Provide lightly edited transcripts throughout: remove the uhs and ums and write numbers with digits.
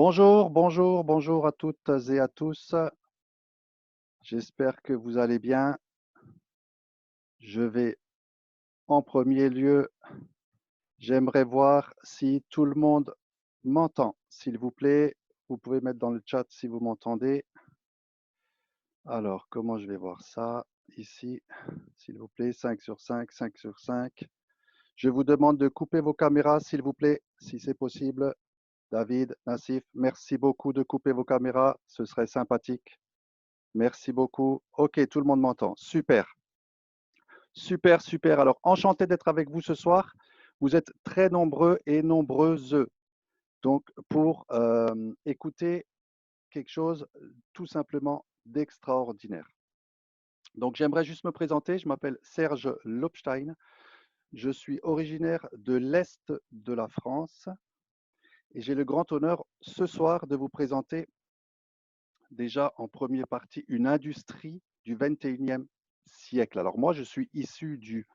Bonjour, bonjour, bonjour à toutes et à tous. J'espère que vous allez bien. Je vais en premier lieu, j'aimerais voir si tout le monde m'entend. S'il vous plaît, vous pouvez mettre dans le chat si vous m'entendez. Alors, comment je vais voir ça ici, s'il vous plaît, 5 sur 5, 5 sur 5. Je vous demande de couper vos caméras, s'il vous plaît, si c'est possible. David, Nassif, merci beaucoup de couper vos caméras, ce serait sympathique. Merci beaucoup. OK, tout le monde m'entend. Super, super, super. Alors, enchanté d'être avec vous ce soir. Vous êtes très nombreux et nombreuses. Donc, pour écouter quelque chose tout simplement d'extraordinaire. Donc, j'aimerais juste me présenter. Je m'appelle Serge Lobstein. Je suis originaire de l'Est de la France et j'ai le grand honneur ce soir de vous présenter déjà en première partie une industrie du 21e siècle. Alors moi, je suis issu du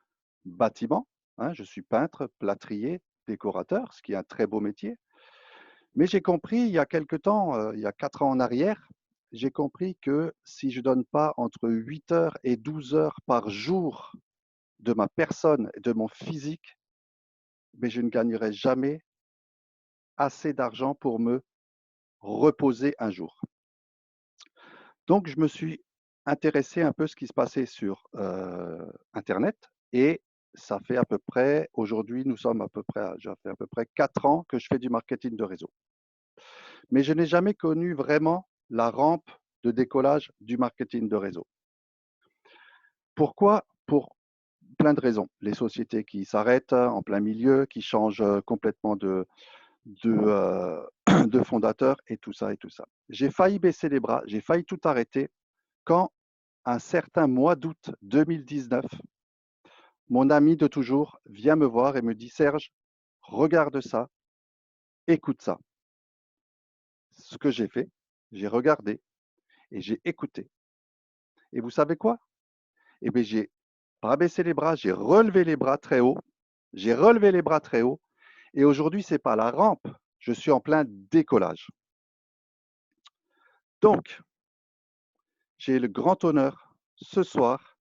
bâtiment, hein, je suis peintre, plâtrier, décorateur, ce qui est un très beau métier. Mais j'ai compris il y a quelque temps, il y a 4 ans en arrière, j'ai compris que si je ne donne pas entre 8 heures et 12 heures par jour de ma personne, de mon physique, mais je ne gagnerai jamais assez d'argent pour me reposer un jour. Donc, je me suis intéressé un peu à ce qui se passait sur Internet et ça fait à peu près, aujourd'hui, nous sommes à peu près, ça fait à peu près 4 ans que je fais du marketing de réseau. Mais je n'ai jamais connu vraiment la rampe de décollage du marketing de réseau. Pourquoi? Pour plein de raisons. Les sociétés qui s'arrêtent en plein milieu, qui changent complètement de de fondateurs et tout ça et tout ça. J'ai failli baisser les bras, j'ai failli tout arrêter quand un certain mois d'août 2019, mon ami de toujours vient me voir et me dit: «Serge, regarde ça, écoute ça». Ce que j'ai fait, j'ai regardé et j'ai écouté et vous savez quoi? Eh bien, j'ai pas baissé les bras, j'ai relevé les bras très haut, j'ai relevé les bras très haut et aujourd'hui, c'est pas la rampe, je suis en plein décollage. Donc, j'ai le grand honneur ce soir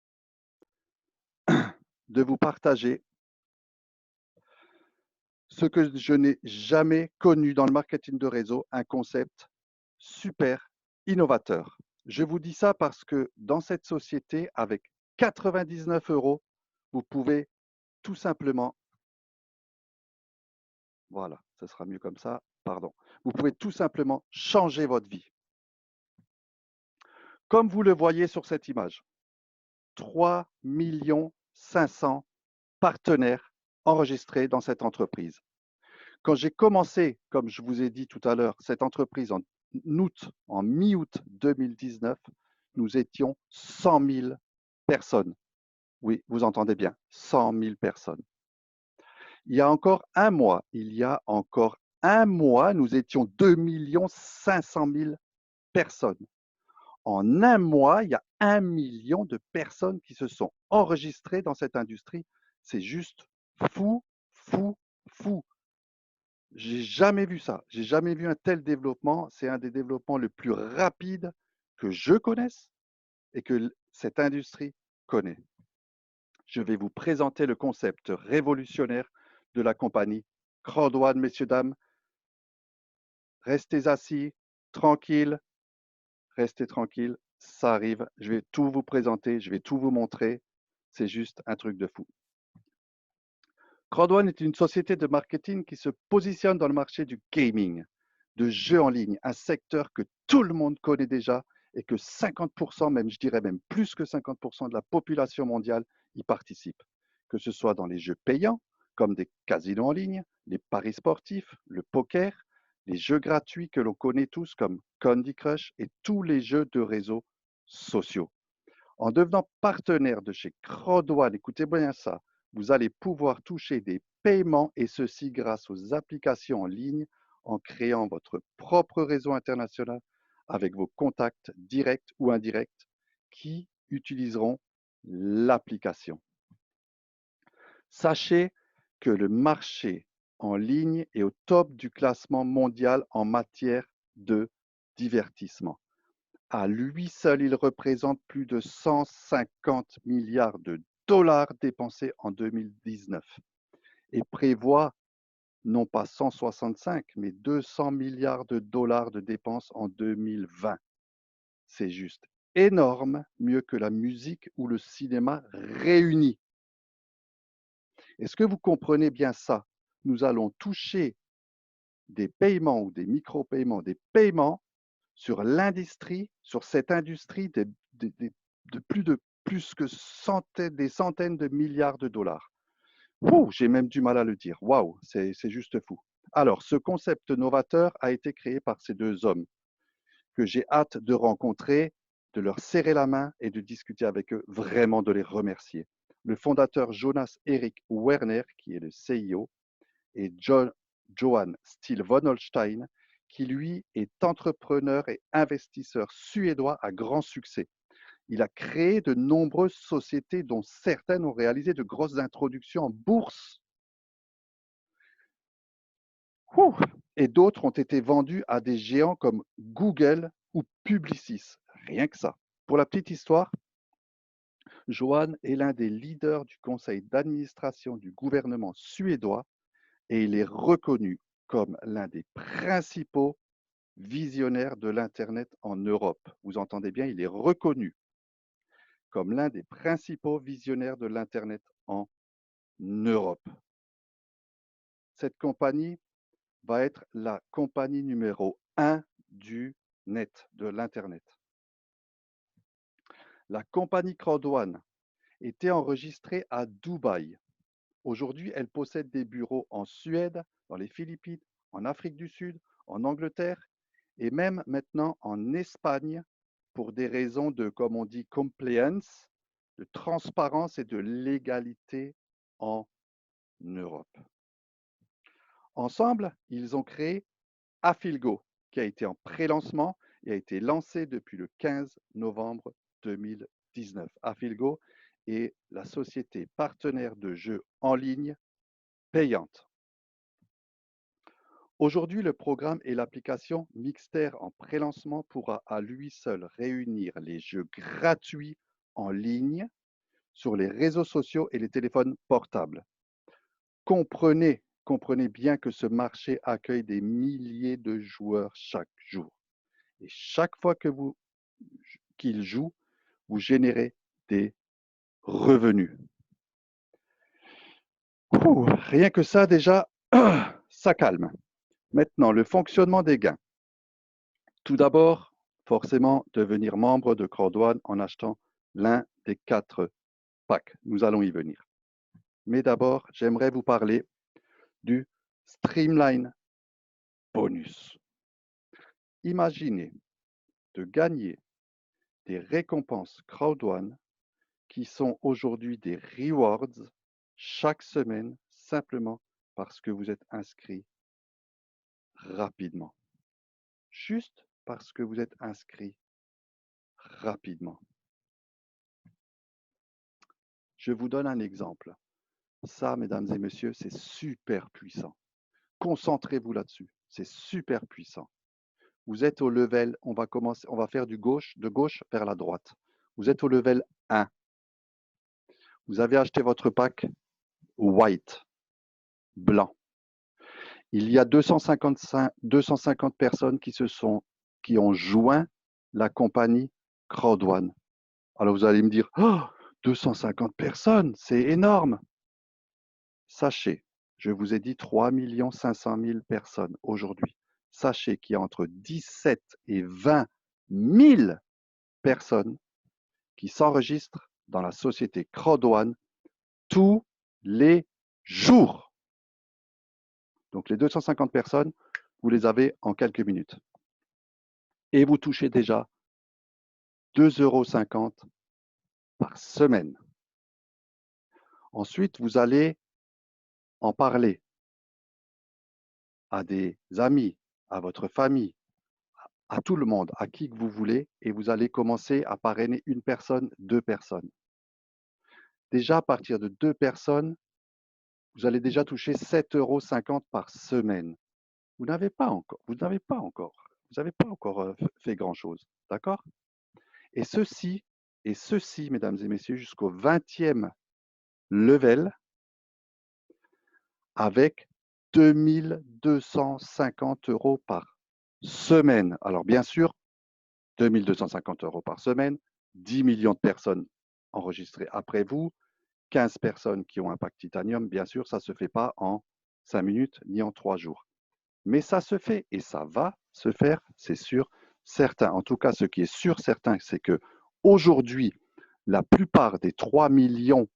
de vous partager ce que je n'ai jamais connu dans le marketing de réseau, un concept super innovateur. Je vous dis ça parce que dans cette société, avec 99 euros, vous pouvez tout simplement, voilà, ce sera mieux comme ça, pardon, vous pouvez tout simplement changer votre vie. Comme vous le voyez sur cette image, 3 500 000 partenaires enregistrés dans cette entreprise. Quand j'ai commencé, comme je vous ai dit tout à l'heure, cette entreprise en mi-août 2019, nous étions 100 000 personnes. Oui, vous entendez bien, 100 000 personnes. Il y a encore un mois, nous étions 2 500 000 personnes. En un mois, il y a 1 million de personnes qui se sont enregistrées dans cette industrie. C'est juste fou, fou, fou. J'ai jamais vu ça. J'ai jamais vu un tel développement. C'est un des développements le plus rapide que je connaisse et que cette industrie connaît. Je vais vous présenter le concept révolutionnaire de la compagnie Crowd-One, messieurs, dames. Restez assis, tranquille, restez tranquille, ça arrive. Je vais tout vous présenter, je vais tout vous montrer. C'est juste un truc de fou. Crowd-One est une société de marketing qui se positionne dans le marché du gaming, de jeux en ligne, un secteur que tout le monde connaît déjà et que 50%, même je dirais même plus que 50% de la population mondiale y participe, que ce soit dans les jeux payants, comme des casinos en ligne, les paris sportifs, le poker, les jeux gratuits que l'on connaît tous comme Candy Crush et tous les jeux de réseaux sociaux. En devenant partenaire de chez Crowd-One, écoutez bien ça, vous allez pouvoir toucher des paiements et ceci grâce aux applications en ligne en créant votre propre réseau international avec vos contacts directs ou indirects qui utiliseront l'application. Sachez que le marché en ligne est au top du classement mondial en matière de divertissement. À lui seul, il représente plus de 150 milliards de dollars dépensés en 2019 et prévoit non pas 165, mais 200 milliards de dollars de dépenses en 2020. C'est juste énorme, mieux que la musique ou le cinéma réunis. Est-ce que vous comprenez bien ça? Nous allons toucher des paiements ou des micro-paiements, des paiements sur l'industrie, sur cette industrie de plus que des centaines de milliards de dollars. J'ai même du mal à le dire. Waouh, c'est juste fou. Alors, ce concept novateur a été créé par ces deux hommes que j'ai hâte de rencontrer, de leur serrer la main et de discuter avec eux, vraiment de les remercier. Le fondateur Jonas Erik Werner, qui est le CIO, et Johan Steele von Holstein, qui lui est entrepreneur et investisseur suédois à grand succès. Il a créé de nombreuses sociétés dont certaines ont réalisé de grosses introductions en bourse. Et d'autres ont été vendues à des géants comme Google ou Publicis. Rien que ça. Pour la petite histoire, Johan est l'un des leaders du conseil d'administration du gouvernement suédois et il est reconnu comme l'un des principaux visionnaires de l'Internet en Europe. Vous entendez bien, il est reconnu comme l'un des principaux visionnaires de l'Internet en Europe. Cette compagnie va être la compagnie numéro 1 du net, de l'Internet. La compagnie Crowd1 était enregistrée à Dubaï. Aujourd'hui, elle possède des bureaux en Suède, dans les Philippines, en Afrique du Sud, en Angleterre et même maintenant en Espagne pour des raisons de, comme on dit, compliance, de transparence et de légalité en Europe. Ensemble, ils ont créé Afilgo, qui a été en pré-lancement et a été lancé depuis le 15 novembre 2019. Afilgo est la société partenaire de jeux en ligne payante. Aujourd'hui, le programme et l'application Mixter en pré-lancement pourra à lui seul réunir les jeux gratuits en ligne sur les réseaux sociaux et les téléphones portables. Comprenez bien que ce marché accueille des milliers de joueurs chaque jour. Et chaque fois qu'ils jouent, vous générez des revenus. Rien que ça, déjà, ça calme. Maintenant, le fonctionnement des gains. Tout d'abord, forcément, devenir membre de Crowd1 en achetant l'un des 4 packs. Nous allons y venir. Mais d'abord, j'aimerais vous parler du Streamline Bonus. Imaginez de gagner des récompenses Crowd1 qui sont aujourd'hui des rewards chaque semaine simplement parce que vous êtes inscrit rapidement. Juste parce que vous êtes inscrit rapidement. Je vous donne un exemple. Ça, mesdames et messieurs, c'est super puissant. Concentrez-vous là-dessus. C'est super puissant. Vous êtes au level, on va faire de gauche vers la droite. Vous êtes au level 1. Vous avez acheté votre pack white, blanc. Il y a 250 personnes qui ont joint la compagnie Crowd1. Alors vous allez me dire, oh, 250 personnes, c'est énorme. Sachez, je vous ai dit 3 500 000 personnes aujourd'hui. Sachez qu'il y a entre 17 et 20 000 personnes qui s'enregistrent dans la société Crowd1 tous les jours. Donc les 250 personnes, vous les avez en quelques minutes. Et vous touchez déjà 2,50 € par semaine. Ensuite, vous allez en parler à des amis, à votre famille, à tout le monde, à qui que vous voulez, et vous allez commencer à parrainer une personne, 2 personnes. Déjà, à partir de 2 personnes, vous allez déjà toucher 7,50 € par semaine. Vous n'avez pas encore Vous n'avez pas encore fait grand-chose. D'accord? Et ceci, mesdames et messieurs, jusqu'au 20e level avec 2250 € par semaine. Alors, bien sûr, 2250 € par semaine, 10 millions de personnes enregistrées après vous, 15 personnes qui ont Impact Titanium. Bien sûr, ça ne se fait pas en 5 minutes ni en 3 jours. Mais ça se fait et ça va se faire, c'est sûr, certain. En tout cas, ce qui est sûr, certain, c'est que aujourd'hui, la plupart des 3 millions,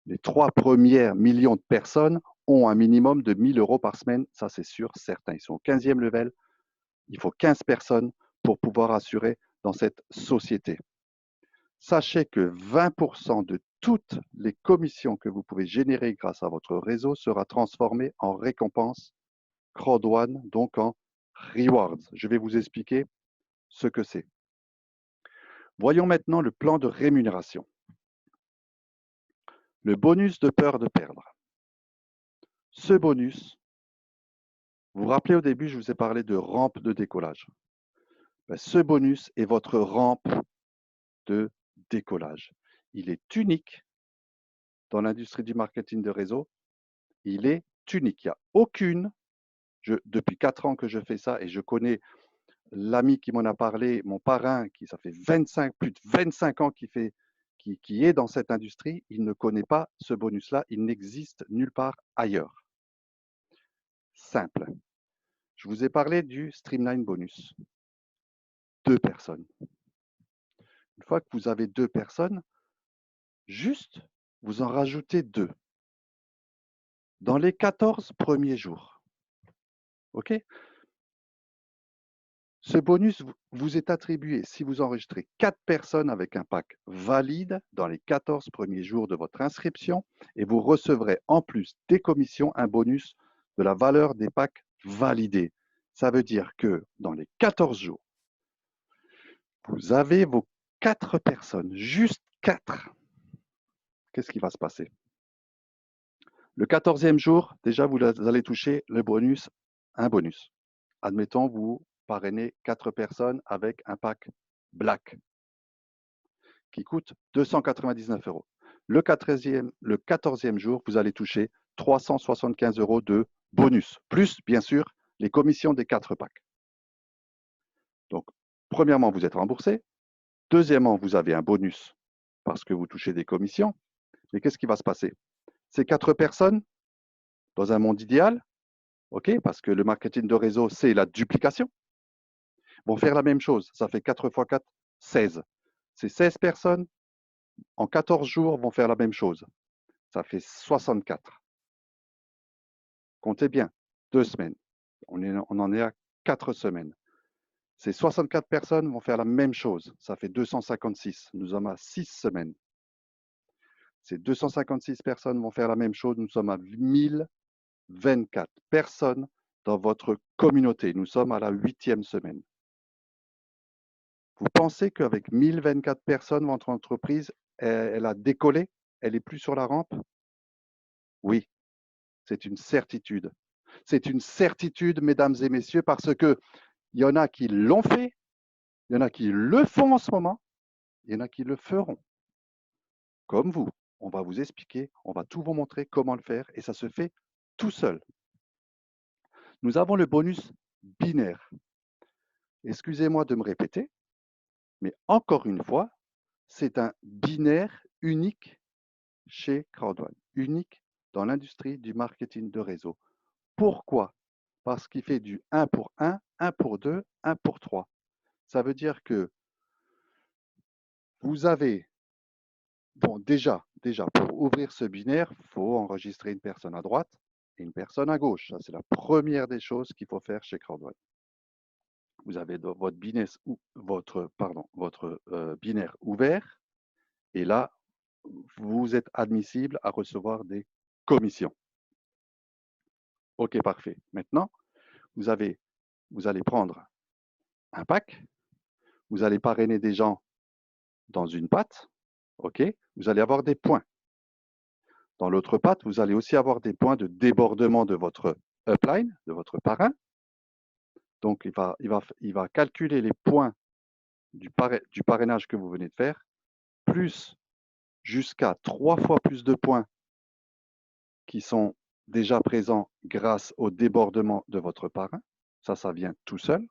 les 3 premiers millions de personnes ont un minimum de 1000 € par semaine. Ça, c'est sûr, certain. Ils sont au 15e level. Il faut 15 personnes pour pouvoir assurer dans cette société. Sachez que 20% de toutes les commissions que vous pouvez générer grâce à votre réseau sera transformée en récompense Crowd1, donc en rewards. Je vais vous expliquer ce que c'est. Voyons maintenant le plan de rémunération. Le bonus de peur de perdre. Ce bonus, vous vous rappelez au début, je vous ai parlé de rampe de décollage. Ce bonus est votre rampe de décollage. Il est unique dans l'industrie du marketing de réseau. Il est unique. Il n'y a aucune, depuis 4 ans que je fais ça et je connais l'ami qui m'en a parlé, mon parrain, ça fait plus de 25 ans qui est dans cette industrie, il ne connaît pas ce bonus-là, il n'existe nulle part ailleurs. Simple. Je vous ai parlé du Streamline Bonus. 2 personnes. Une fois que vous avez 2 personnes, juste, vous en rajoutez 2. Dans les 14 premiers jours. OK? Ce bonus vous est attribué si vous enregistrez 4 personnes avec un pack valide dans les 14 premiers jours de votre inscription et vous recevrez en plus des commissions un bonus de la valeur des packs validés. Ça veut dire que dans les 14 jours, vous avez vos 4 personnes, juste 4. Qu'est-ce qui va se passer? Le 14e jour, déjà, vous allez toucher le bonus, un bonus. Admettons, vous parrainez 4 personnes avec un pack Black qui coûte 299 €. Le 14e jour, vous allez toucher 375 € de bonus, plus bien sûr les commissions des 4 packs. Donc, premièrement, vous êtes remboursé. Deuxièmement, vous avez un bonus parce que vous touchez des commissions. Mais qu'est-ce qui va se passer? Ces 4 personnes, dans un monde idéal, OK, parce que le marketing de réseau, c'est la duplication, vont faire la même chose. Ça fait 4 x 4, 16. Ces 16 personnes, en 14 jours, vont faire la même chose. Ça fait 64. Comptez bien, 2 semaines. On en est à 4 semaines. Ces 64 personnes vont faire la même chose. Ça fait 256. Nous sommes à 6 semaines. Ces 256 personnes vont faire la même chose. Nous sommes à 1024 personnes dans votre communauté. Nous sommes à la 8e semaine. Vous pensez qu'avec 1024 personnes, votre entreprise, elle a décollé? Elle n'est plus sur la rampe? Oui, c'est une certitude. C'est une certitude, mesdames et messieurs, parce que il y en a qui l'ont fait, il y en a qui le font en ce moment, il y en a qui le feront. Comme vous, on va vous expliquer, on va tout vous montrer comment le faire et ça se fait tout seul. Nous avons le bonus binaire. Excusez-moi de me répéter, mais encore une fois, c'est un binaire unique chez Crowd1, unique dans l'industrie du marketing de réseau. Pourquoi? Parce qu'il fait du 1 pour 1, 1 pour 2, 1 pour 3. Ça veut dire que vous avez, bon, déjà, pour ouvrir ce binaire, il faut enregistrer une personne à droite et une personne à gauche. Ça, c'est la première des choses qu'il faut faire chez Crowd1. Vous avez votre binaire ouvert et là, vous êtes admissible à recevoir des commissions. OK, parfait. Maintenant, vous allez prendre un pack, vous allez parrainer des gens dans une patte, OK? Vous allez avoir des points. Dans l'autre patte, vous allez aussi avoir des points de débordement de votre upline, de votre parrain. Donc, il va calculer les points du parrainage que vous venez de faire, plus jusqu'à 3 fois plus de points qui sont déjà présents grâce au débordement de votre parrain. Ça vient tout seul.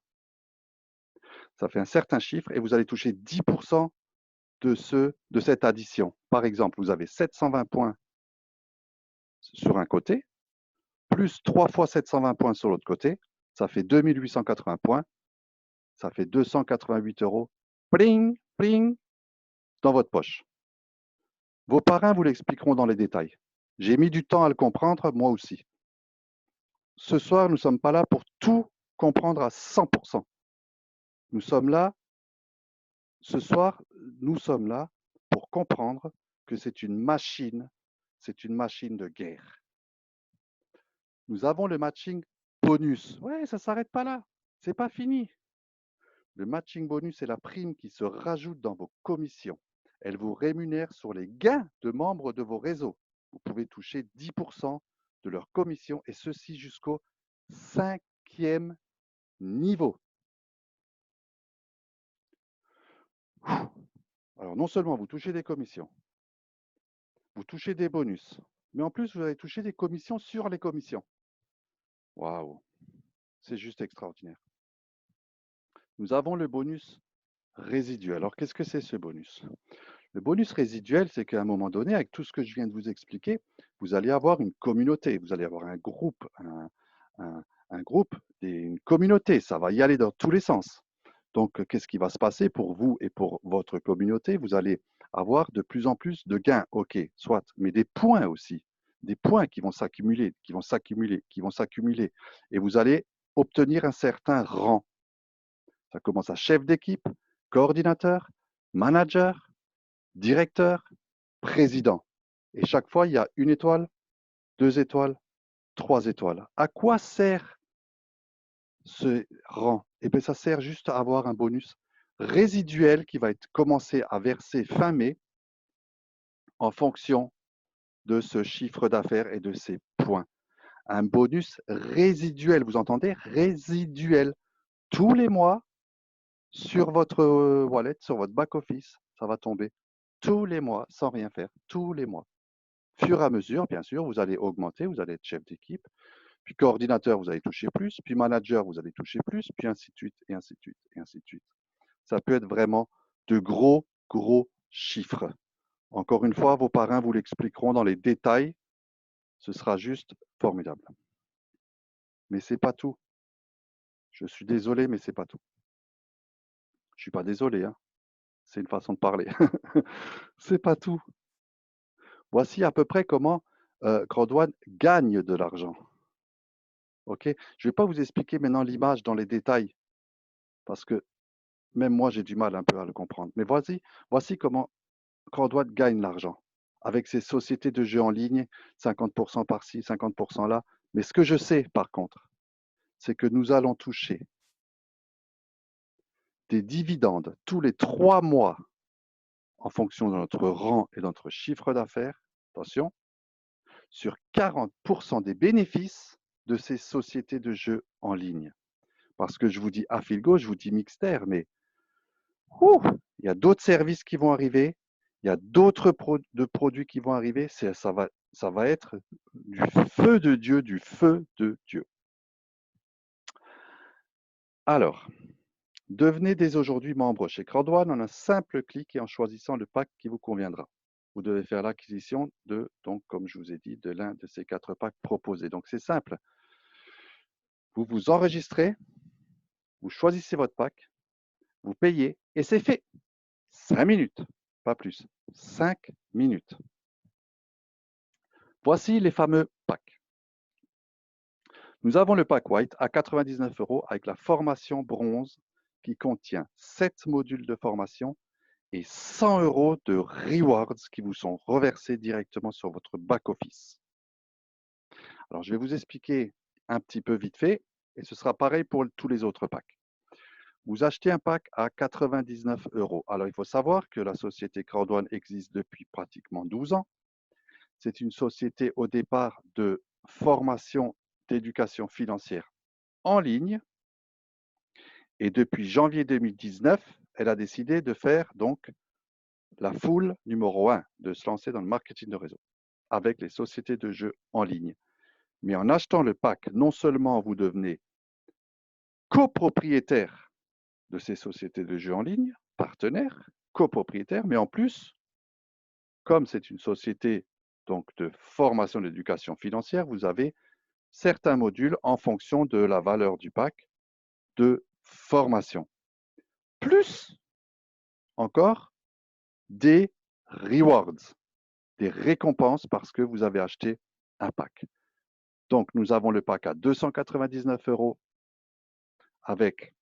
Ça fait un certain chiffre et vous allez toucher 10% de cette addition. Par exemple, vous avez 720 points sur un côté, plus 3 fois 720 points sur l'autre côté, ça fait 2880 points, ça fait 288 euros, pling, pling, dans votre poche. Vos parrains vous l'expliqueront dans les détails. J'ai mis du temps à le comprendre, moi aussi. Ce soir, nous ne sommes pas là pour tout comprendre à 100%. Nous sommes là, ce soir, nous sommes là pour comprendre que c'est une machine de guerre. Nous avons le matching bonus. Ouais, ça ne s'arrête pas là. C'est pas fini. Le matching bonus est la prime qui se rajoute dans vos commissions. Elle vous rémunère sur les gains de membres de vos réseaux. Vous pouvez toucher 10% de leur commission et ceci jusqu'au 5e niveau. Alors non seulement vous touchez des commissions, vous touchez des bonus, mais en plus vous allez toucher des commissions sur les commissions. Waouh, c'est juste extraordinaire. Nous avons le bonus résiduel. Alors qu'est-ce que c'est ce bonus? Le bonus résiduel, c'est qu'à un moment donné, avec tout ce que je viens de vous expliquer, vous allez avoir une communauté, vous allez avoir un groupe, un groupe, une communauté. Ça va y aller dans tous les sens. Donc, qu'est-ce qui va se passer pour vous et pour votre communauté? Vous allez avoir de plus en plus de gains, ok, soit, mais des points aussi, des points qui vont s'accumuler, qui vont s'accumuler, qui vont s'accumuler, et vous allez obtenir un certain rang. Ça commence à chef d'équipe, coordinateur, manager, directeur, président. Et chaque fois, il y a 1 étoile, 2 étoiles, 3 étoiles. À quoi sert ce rang? Eh bien, ça sert juste à avoir un bonus résiduel qui va être commencé à verser fin mai en fonction de ce chiffre d'affaires et de ces points. Un bonus résiduel, vous entendez? Résiduel. Tous les mois, sur votre wallet, sur votre back-office, ça va tomber tous les mois sans rien faire, tous les mois. Fur et à mesure, bien sûr, vous allez augmenter, vous allez être chef d'équipe, puis coordinateur, vous allez toucher plus, puis manager, vous allez toucher plus, puis ainsi de suite, et ainsi de suite, et ainsi de suite. Ça peut être vraiment de gros, gros chiffres. Encore une fois, vos parrains vous l'expliqueront dans les détails. Ce sera juste formidable. Mais c'est pas tout. Je suis désolé, mais c'est pas tout. Je suis pas désolé, hein. C'est une façon de parler. C'est pas tout. Voici à peu près comment Crowdone gagne de l'argent. Ok? Je ne vais pas vous expliquer maintenant l'image dans les détails parce que même moi j'ai du mal un peu à le comprendre. Mais voici comment Crowdone gagne l'argent avec ses sociétés de jeux en ligne, 50% par-ci, 50% là. Mais ce que je sais par contre, c'est que nous allons toucher des dividendes tous les 3 mois en fonction de notre rang et de notre chiffre d'affaires. Attention, sur 40% des bénéfices de ces sociétés de jeux en ligne. Parce que je vous dis Affilgo, je vous dis Mixter, mais il y a d'autres services qui vont arriver, il y a d'autres produits qui vont arriver, ça va être du feu de Dieu, du feu de Dieu. Alors, devenez dès aujourd'hui membre chez Crowdone en un simple clic et en choisissant le pack qui vous conviendra. Vous devez faire l'acquisition donc, comme je vous ai dit, de l'un de ces 4 packs proposés. Donc, c'est simple. Vous vous enregistrez, vous choisissez votre pack, vous payez et c'est fait. 5 minutes, pas plus. 5 minutes. Voici les fameux packs. Nous avons le pack White à 99 € avec la formation bronze qui contient 7 modules de formation et 100 € de rewards qui vous sont reversés directement sur votre back-office. Alors, je vais vous expliquer un petit peu vite fait et ce sera pareil pour tous les autres packs. Vous achetez un pack à 99 €. Alors, il faut savoir que la société Crowdone existe depuis pratiquement 12 ans. C'est une société au départ de formation d'éducation financière en ligne. Et depuis janvier 2019, elle a décidé de faire donc la foule numéro 1, de se lancer dans le marketing de réseau avec les sociétés de jeux en ligne. Mais en achetant le pack, non seulement vous devenez copropriétaire de ces sociétés de jeux en ligne, partenaire, copropriétaire, mais en plus, comme c'est une société donc de formation d'éducation financière, vous avez certains modules en fonction de la valeur du pack de formation. Plus encore des rewards, des récompenses parce que vous avez acheté un pack. Donc, nous avons le pack à 299 € avec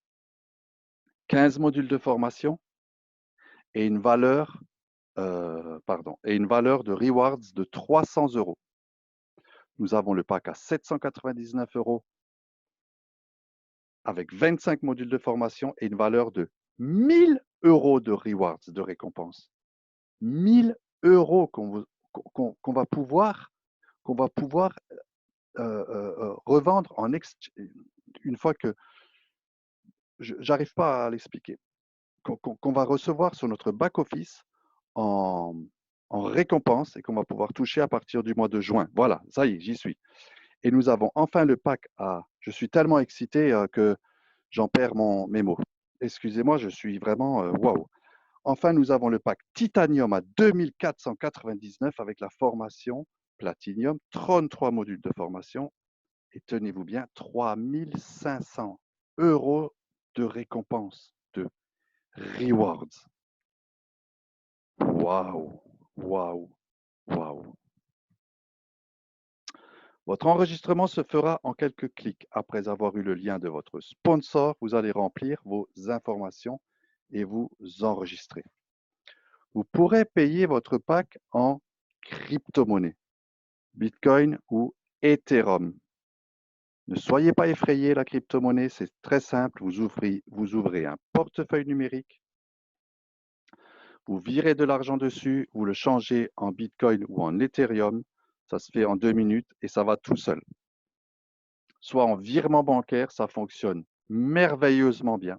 15 modules de formation et une valeur, et une valeur de rewards de 300 €. Nous avons le pack à 799 € avec 25 modules de formation et une valeur de 1000 € de rewards, de récompenses. 1000 € qu'on va pouvoir revendre une fois que j'arrive pas à l'expliquer, qu'on va recevoir sur notre back-office en récompense et qu'on va pouvoir toucher à partir du mois de juin. Voilà, ça y est, j'y suis. Et nous avons enfin le pack à... Je suis tellement excité que j'en perds mes mots. Excusez-moi, je suis vraiment waouh. Enfin, nous avons le pack Titanium à 2499 avec la formation Platinum, 33 modules de formation et tenez-vous bien, 3500 € de récompense, de rewards. Waouh, waouh, waouh. Votre enregistrement se fera en quelques clics. Après avoir eu le lien de votre sponsor, vous allez remplir vos informations et vous enregistrer. Vous pourrez payer votre pack en crypto-monnaie, Bitcoin ou Ethereum. Ne soyez pas effrayés, la crypto-monnaie, c'est très simple. Vous ouvrez un portefeuille numérique, vous virez de l'argent dessus, vous le changez en Bitcoin ou en Ethereum. Ça se fait en 2 minutes et ça va tout seul. Soit en virement bancaire, ça fonctionne merveilleusement bien.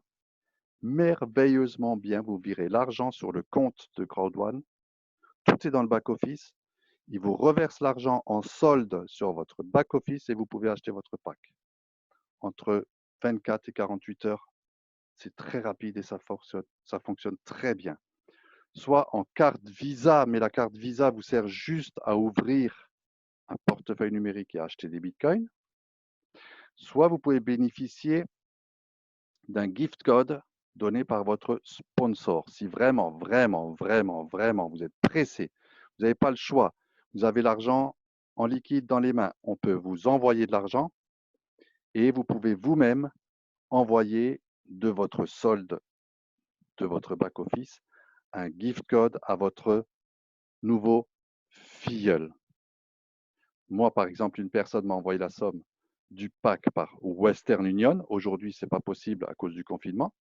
Merveilleusement bien, vous virez l'argent sur le compte de Crowd1. Tout est dans le back-office. Il vous reverse l'argent en solde sur votre back-office et vous pouvez acheter votre pack. Entre 24 et 48 heures, c'est très rapide et ça fonctionne très bien. Soit en carte Visa, mais la carte Visa vous sert juste à ouvrir un portefeuille numérique et à acheter des bitcoins. Soit vous pouvez bénéficier d'un gift code donné par votre sponsor. Si vraiment, vraiment, vraiment, vraiment, vous êtes pressé, vous n'avez pas le choix, vous avez l'argent en liquide dans les mains, on peut vous envoyer de l'argent et vous pouvez vous-même envoyer de votre solde de votre back-office un gift code à votre nouveau filleul. Moi, par exemple, une personne m'a envoyé la somme du pack par Western Union. Aujourd'hui, ce n'est pas possible à cause du confinement.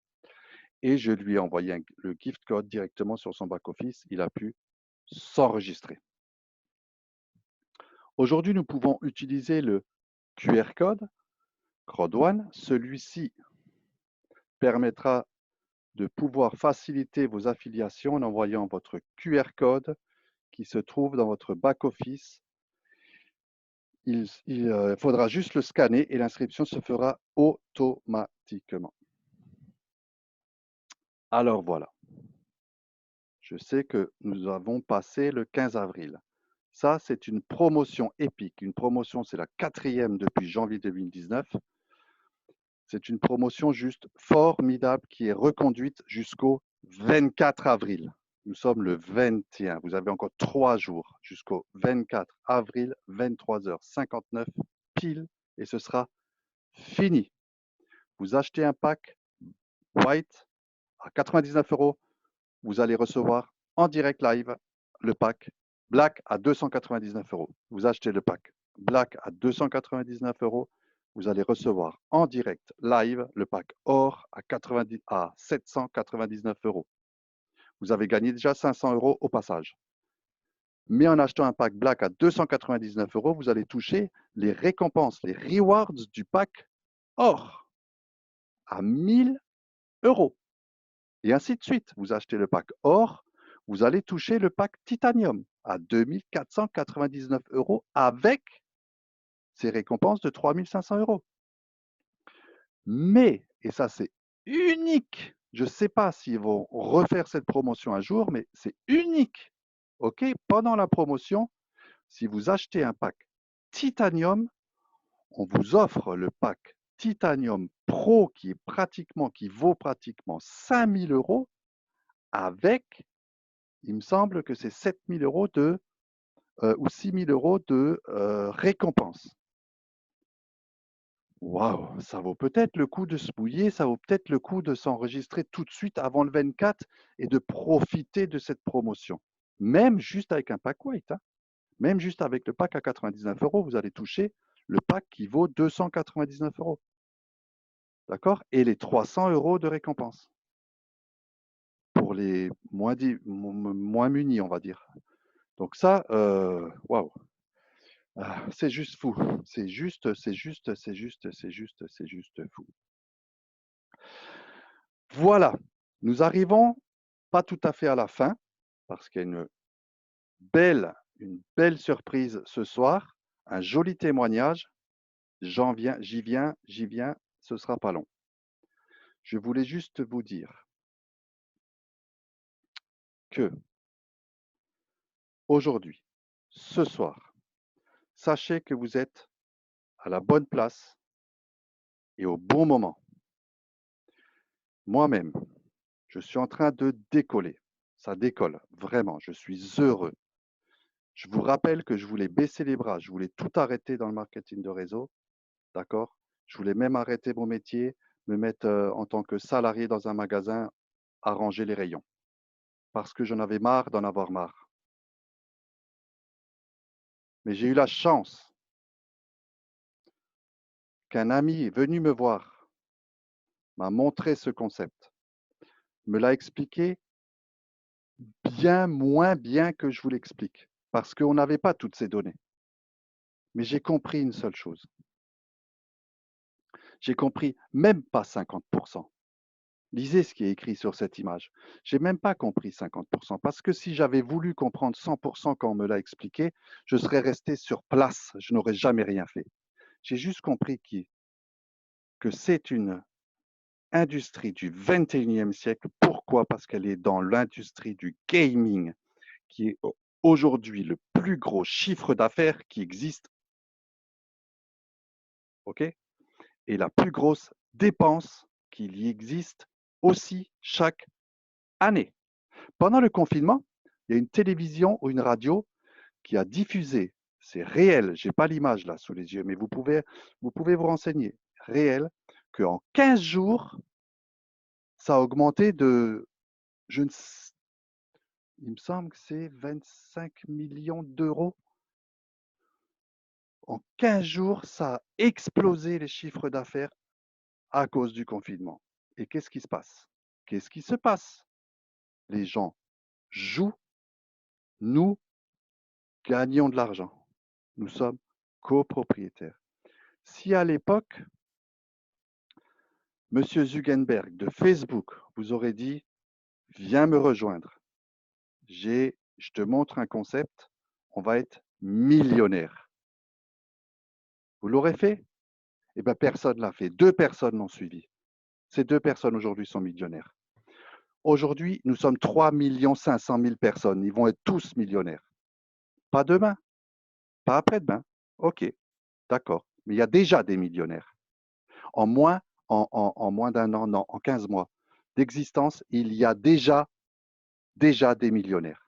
Et je lui ai envoyé le gift code directement sur son back-office. Il a pu s'enregistrer. Aujourd'hui, nous pouvons utiliser le QR code Crowd1. Celui-ci permettra de pouvoir faciliter vos affiliations en envoyant votre QR code qui se trouve dans votre back-office. Il faudra juste le scanner et l'inscription se fera automatiquement. Alors voilà. Je sais que nous avons passé le 15 avril. Ça, c'est une promotion épique. Une promotion, c'est la 4e depuis janvier 2019. C'est une promotion juste formidable qui est reconduite jusqu'au 24 avril. Nous sommes le 21. Vous avez encore 3 jours jusqu'au 24 avril, 23h59 pile, et ce sera fini. Vous achetez un pack White à 99 €, vous allez recevoir en direct live le pack Black à 299 €. Vous achetez le pack Black à 299 €, vous allez recevoir en direct live le pack Or à 799 €. Vous avez gagné déjà 500 € au passage. Mais en achetant un pack Black à 299 €, vous allez toucher les récompenses, les rewards du pack Or à 1000 euros. Et ainsi de suite. Vous achetez le pack or, vous allez toucher le pack titanium à 2 499 euros avec ces récompenses de 3 500 euros. Mais, et ça c'est unique, je ne sais pas s'ils vont refaire cette promotion un jour, mais c'est unique. OK, pendant la promotion, si vous achetez un pack titanium, on vous offre le pack titanium pro qui vaut pratiquement 5 000 euros avec, il me semble que c'est 7 000 euros ou 6 000 euros de récompense. Waouh, ça vaut peut-être le coup de se mouiller, ça vaut peut-être le coup de s'enregistrer tout de suite avant le 24 et de profiter de cette promotion. Même juste avec un pack white, hein. Même juste avec le pack à 99 euros, vous allez toucher le pack qui vaut 299 euros. D'accord? Et les 300 euros de récompense pour les moins munis, on va dire. Donc ça, waouh, c'est juste fou. C'est juste fou. Voilà, nous arrivons pas tout à fait à la fin, parce qu'il y a une belle surprise ce soir, un joli témoignage. J'y viens, ce sera pas long. Je voulais juste vous dire que aujourd'hui, ce soir, sachez que vous êtes à la bonne place et au bon moment. Moi-même, je suis en train de décoller. Ça décolle, vraiment, je suis heureux. Je vous rappelle que je voulais baisser les bras, je voulais tout arrêter dans le marketing de réseau, d'accord? Je voulais même arrêter mon métier, me mettre en tant que salarié dans un magasin à ranger les rayons, parce que j'en avais marre d'en avoir marre. Mais j'ai eu la chance qu'un ami est venu me voir, m'a montré ce concept, me l'a expliqué bien moins bien que je vous l'explique, parce qu'on n'avait pas toutes ces données. Mais j'ai compris une seule chose. J'ai compris même pas 50%. Lisez ce qui est écrit sur cette image. J'ai même pas compris 50%, parce que si j'avais voulu comprendre 100% quand on me l'a expliqué, je serais resté sur place, je n'aurais jamais rien fait. J'ai juste compris que c'est une industrie du 21e siècle. Pourquoi? Parce qu'elle est dans l'industrie du gaming, qui est aujourd'hui le plus gros chiffre d'affaires qui existe, ok? Et la plus grosse dépense qu'il y existe aussi chaque année. Pendant le confinement, il y a une télévision ou une radio qui a diffusé, c'est réel, je n'ai pas l'image là sous les yeux, mais vous pouvez vous renseigner, réel, qu'en 15 jours, ça a augmenté de, je ne sais, il me semble que c'est 25 millions d'euros. En 15 jours, ça a explosé les chiffres d'affaires à cause du confinement. Et qu'est-ce qui se passe? Qu'est-ce qui se passe? Les gens jouent, nous gagnons de l'argent. Nous sommes copropriétaires. Si à l'époque, M. Zuckerberg de Facebook vous aurait dit, viens me rejoindre, je te montre un concept, on va être millionnaire. Vous l'aurez fait? Eh bien, personne ne l'a fait. 2 personnes l'ont suivi. Ces 2 personnes aujourd'hui sont millionnaires. Aujourd'hui, nous sommes 3 500 000 personnes. Ils vont être tous millionnaires. Pas demain, pas après-demain. OK, d'accord. Mais il y a déjà des millionnaires. En moins, en moins d'un an, non, en 15 mois d'existence, il y a déjà des millionnaires.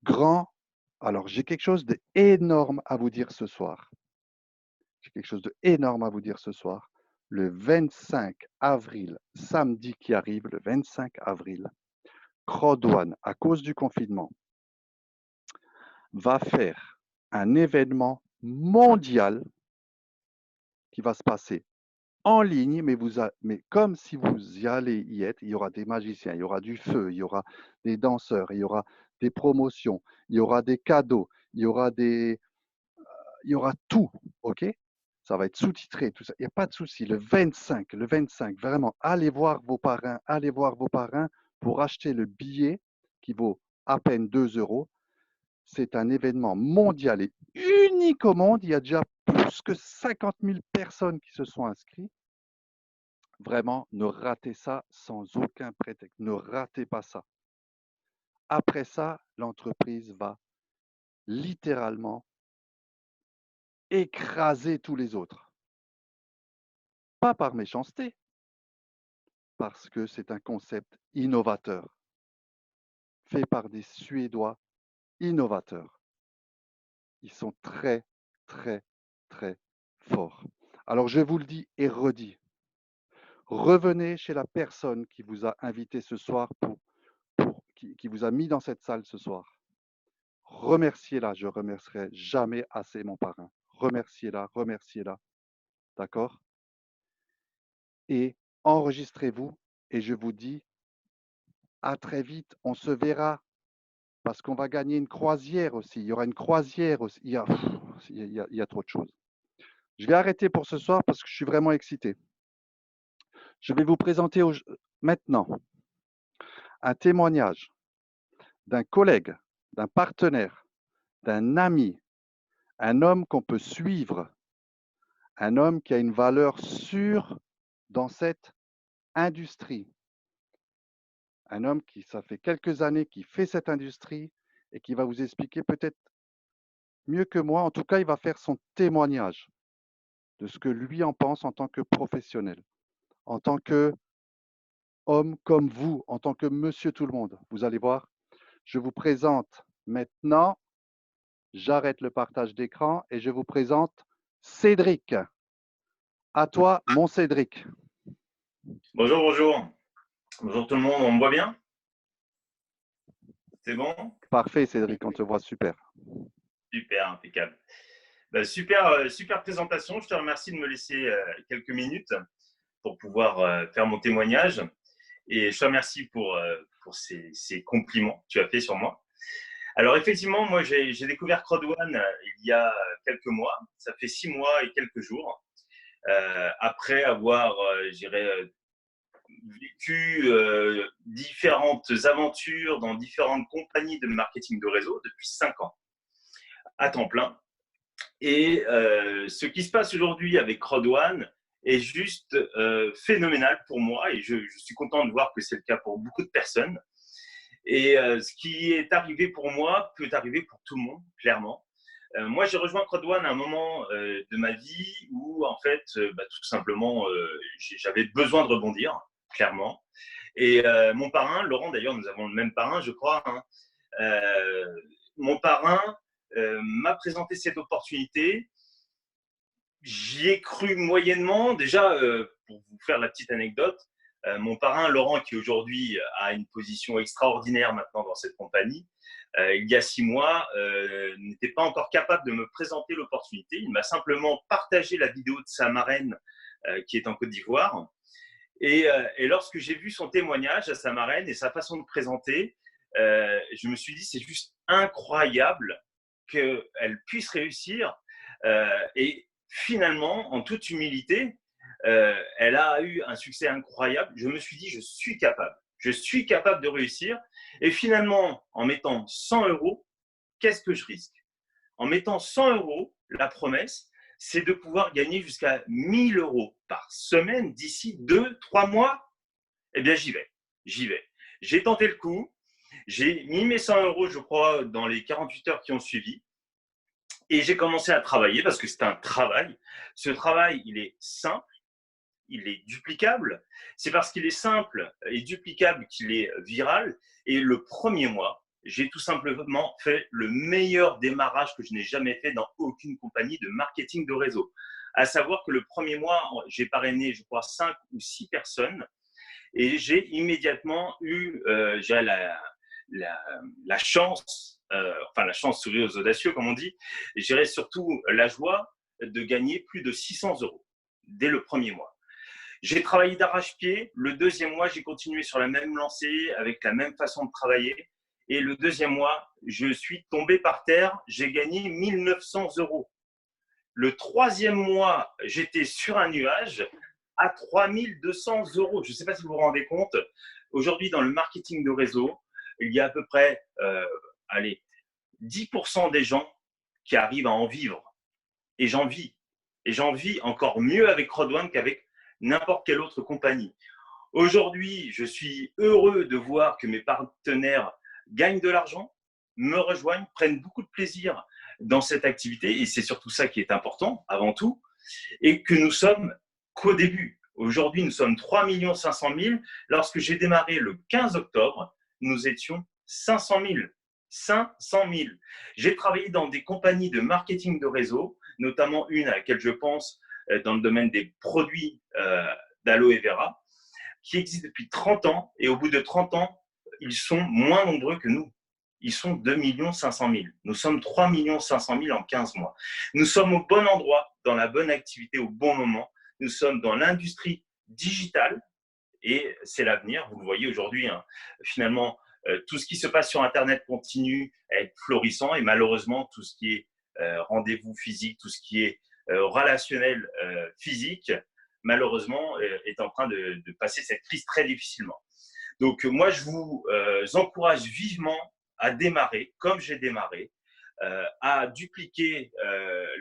Grand, alors j'ai quelque chose d'énorme à vous dire ce soir. J'ai quelque chose d'énorme à vous dire ce soir. Le 25 avril, samedi qui arrive, le 25 avril, Crodouane, à cause du confinement, va faire un événement mondial qui va se passer en ligne, mais comme si vous y allez y être, il y aura des magiciens, il y aura du feu, il y aura des danseurs, il y aura des promotions, il y aura des cadeaux, il y aura tout, ok? Ça va être sous-titré, tout ça. Il n'y a pas de souci. Le 25, vraiment, allez voir vos parrains pour acheter le billet qui vaut à peine 2 euros. C'est un événement mondial et unique au monde. Il y a déjà plus que 50 000 personnes qui se sont inscrites. Vraiment, ne ratez ça sans aucun prétexte. Ne ratez pas ça. Après ça, l'entreprise va littéralement écraser tous les autres. Pas par méchanceté, parce que c'est un concept innovateur, fait par des Suédois innovateurs. Ils sont très, très, très forts. Alors je vous le dis et redis, revenez chez la personne qui vous a invité ce soir, qui vous a mis dans cette salle ce soir. Remerciez-la, je ne remercierai jamais assez mon parrain. Remerciez-la, remerciez-la. D'accord? Et enregistrez-vous et je vous dis à très vite, on se verra parce qu'on va gagner une croisière aussi. Il y aura une croisière aussi. Il y a trop de choses. Je vais arrêter pour ce soir parce que je suis vraiment excité. Je vais vous présenter maintenant un témoignage d'un collègue, d'un partenaire, d'un ami, un homme qu'on peut suivre, un homme qui a une valeur sûre dans cette industrie, un homme qui, ça fait quelques années, qui fait cette industrie et qui va vous expliquer peut-être mieux que moi, en tout cas, il va faire son témoignage de ce que lui en pense en tant que professionnel, en tant que homme comme vous, en tant que monsieur tout le monde. Vous allez voir, je vous présente maintenant, j'arrête le partage d'écran et je vous présente Cédric. À toi, mon Cédric. Bonjour, bonjour. Bonjour tout le monde, on me voit bien? C'est bon? Parfait, Cédric, on te voit super. Super, impeccable. Ben, super, super présentation. Je te remercie de me laisser quelques minutes pour pouvoir faire mon témoignage. Et je te remercie pour ces compliments que tu as fait sur moi. Alors effectivement, moi j'ai découvert CrowdOne il y a quelques mois. Ça fait 6 mois et quelques jours. Après avoir, vécu différentes aventures dans différentes compagnies de marketing de réseau depuis 5 ans, à temps plein. Et ce qui se passe aujourd'hui avec CrowdOne est juste phénoménal pour moi et je suis content de voir que c'est le cas pour beaucoup de personnes. Et ce qui est arrivé pour moi peut arriver pour tout le monde, clairement. Moi, j'ai rejoint CrowdOne à un moment de ma vie où, en fait, tout simplement, j'avais besoin de rebondir, clairement. Et mon parrain, Laurent, d'ailleurs, nous avons le même parrain, je crois. Hein, mon parrain m'a présenté cette opportunité. J'y ai cru moyennement. Déjà, pour vous faire la petite anecdote, mon parrain, Laurent, qui aujourd'hui a une position extraordinaire maintenant dans cette compagnie, il y a 6 mois, n'était pas encore capable de me présenter l'opportunité. Il m'a simplement partagé la vidéo de sa marraine qui est en Côte d'Ivoire. Et lorsque j'ai vu son témoignage à sa marraine et sa façon de présenter, je me suis dit, c'est juste incroyable qu'elle puisse réussir. Et finalement, en toute humilité, elle a eu un succès incroyable. Je me suis dit, je suis capable. Je suis capable de réussir. Et finalement, en mettant 100 euros, qu'est-ce que je risque? En mettant 100 euros, la promesse, c'est de pouvoir gagner jusqu'à 1000 euros par semaine d'ici 2, 3 mois. Eh bien, j'y vais. J'y vais. J'ai tenté le coup. J'ai mis mes 100 euros, je crois, dans les 48 heures qui ont suivi. Et j'ai commencé à travailler parce que c'est un travail. Ce travail, il est simple, il est duplicable. C'est parce qu'il est simple et duplicable qu'il est viral. Et le premier mois, j'ai tout simplement fait le meilleur démarrage que je n'ai jamais fait dans aucune compagnie de marketing de réseau. À savoir que le premier mois, j'ai parrainé, je crois, 5 ou 6 personnes et j'ai immédiatement eu la chance, enfin la chance sourit aux audacieux, comme on dit, et j'ai surtout la joie de gagner plus de 600 euros dès le premier mois. J'ai travaillé d'arrache-pied. Le deuxième mois, j'ai continué sur la même lancée, avec la même façon de travailler. Et le deuxième mois, je suis tombé par terre. J'ai gagné 1900 euros. Le troisième mois, j'étais sur un nuage à 3200 euros. Je ne sais pas si vous vous rendez compte. Aujourd'hui, dans le marketing de réseau, il y a à peu près, allez, 10% des gens qui arrivent à en vivre. Et j'en vis. Et j'en vis encore mieux avec Rodone qu'avec n'importe quelle autre compagnie. Aujourd'hui, je suis heureux de voir que mes partenaires gagnent de l'argent, me rejoignent, prennent beaucoup de plaisir dans cette activité. Et c'est surtout ça qui est important, avant tout. Et que nous sommes qu'au début. Aujourd'hui, nous sommes 3 500 000. Lorsque j'ai démarré le 15 octobre, nous étions 500 000. 500 000. J'ai travaillé dans des compagnies de marketing de réseau, notamment une à laquelle je pense dans le domaine des produits d'aloe vera, qui existe depuis 30 ans. Et au bout de 30 ans, ils sont moins nombreux que nous. Ils sont 2 500 000. Nous sommes 3 500 000 en 15 mois. Nous sommes au bon endroit, dans la bonne activité, au bon moment. Nous sommes dans l'industrie digitale et c'est l'avenir. Vous le voyez aujourd'hui, hein, finalement, tout ce qui se passe sur Internet continue à être florissant et malheureusement, tout ce qui est rendez-vous physique, tout ce qui est relationnel physique, malheureusement, est en train de passer cette crise très difficilement. Donc, moi, je vous encourage vivement à démarrer, comme j'ai démarré, à dupliquer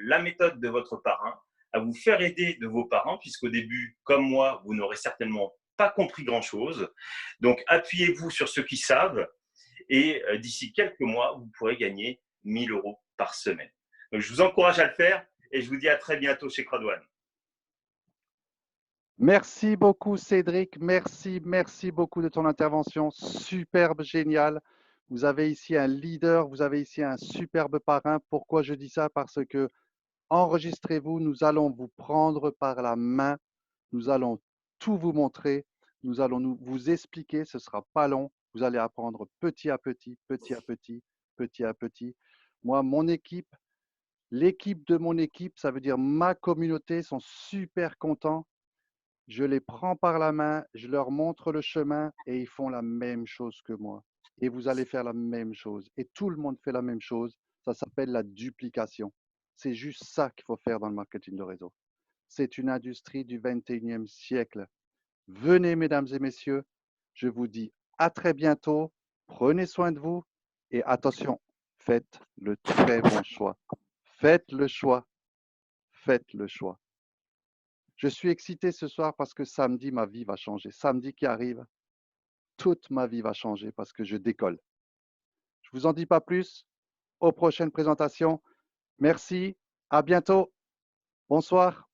la méthode de votre parrain, à vous faire aider de vos parents, puisqu'au début, comme moi, vous n'aurez certainement pas compris grand-chose. Donc, appuyez-vous sur ceux qui savent et d'ici quelques mois, vous pourrez gagner 1 000 euros par semaine. Donc, je vous encourage à le faire et je vous dis à très bientôt chez Crowdone. Merci beaucoup, Cédric. Merci beaucoup de ton intervention. Superbe, génial. Vous avez ici un leader, vous avez ici un superbe parrain. Pourquoi je dis ça? Parce que enregistrez-vous, nous allons vous prendre par la main. Nous allons tout vous montrer. Nous allons vous expliquer. Ce ne sera pas long. Vous allez apprendre petit à petit, petit à petit, petit à petit. Moi, mon équipe, l'équipe de mon équipe, ça veut dire ma communauté, sont super contents. Je les prends par la main, je leur montre le chemin et ils font la même chose que moi. Et vous allez faire la même chose. Et tout le monde fait la même chose. Ça s'appelle la duplication. C'est juste ça qu'il faut faire dans le marketing de réseau. C'est une industrie du 21e siècle. Venez, mesdames et messieurs. Je vous dis à très bientôt. Prenez soin de vous et attention, faites le très bon choix. Faites le choix. Faites le choix. Je suis excité ce soir parce que samedi, ma vie va changer. Samedi qui arrive, toute ma vie va changer parce que je décolle. Je ne vous en dis pas plus. Aux prochaines présentations. Merci. À bientôt. Bonsoir.